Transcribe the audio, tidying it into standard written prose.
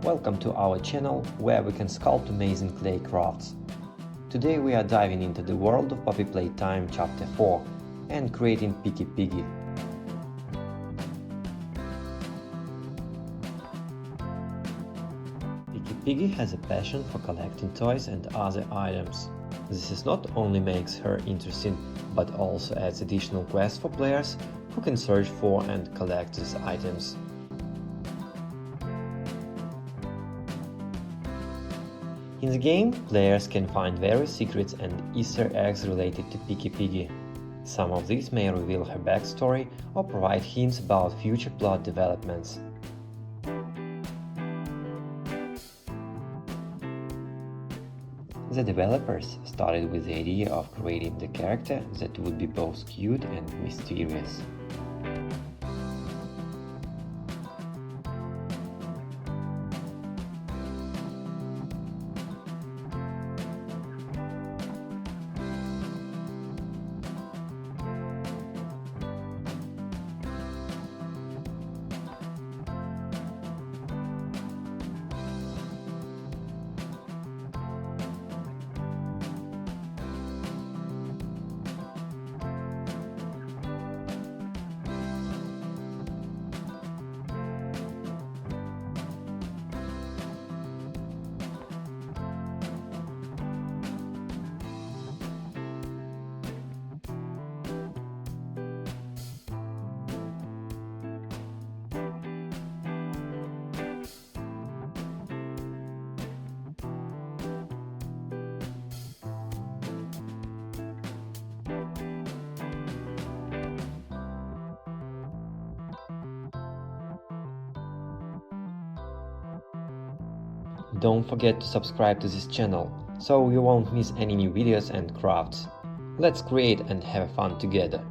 Welcome to our channel where we can sculpt amazing clay crafts. Today we are diving into the world of Puppy Playtime Chapter 4 and creating PickyPiggy. PickyPiggy has a passion for collecting toys and other items. This not only makes her interesting, but also adds additional quests for players who can search for and collect these items. In the game, players can find various secrets and Easter eggs related to PickyPiggy. Some of these may reveal her backstory or provide hints about future plot developments. The developers started with the idea of creating the character that would be both cute and mysterious. Don't forget to subscribe to this channel, so you won't miss any new videos and crafts. Let's create and have fun together!